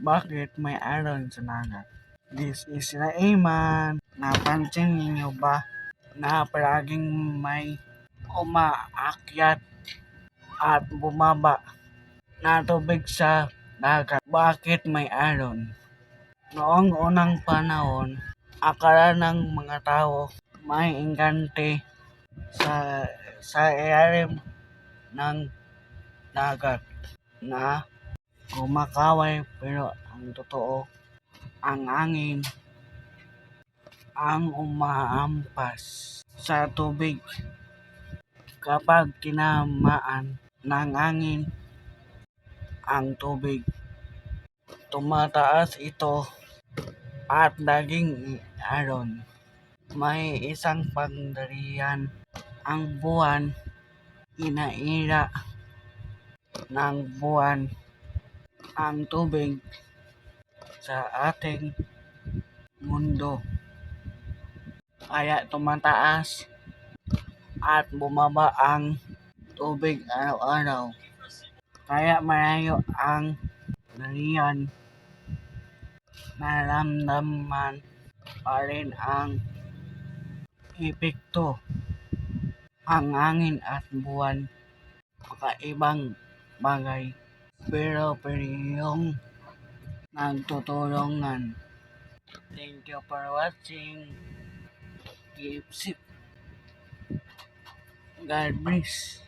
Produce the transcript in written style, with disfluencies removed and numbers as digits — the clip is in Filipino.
Bakit may iron sa dagat? This is Raiman. Napansin niyo ba na palaging may umaakyat at bumaba na tubig sa dagat? Bakit may iron? Noong unang panahon, akala ng mga tao may engkante sa ilalim ng dagat na kumakaway, pero ang totoo, ang hangin ang umaampas sa tubig. Kapag tinamaan ng hangin ang tubig, tumataas ito at naging iron. May isang pangyarihan ang buwan, inaira ng buwan ang tubig sa ating mundo. Kaya tumataas at bumaba ang tubig araw-araw. Kaya malayo ang nariyan, naramdaman pa rin ang epekto. Ang hangin at buwan, kakaibang bagay, pero parehong nagtutulungan. Thank you for watching. Keep safe. God bless.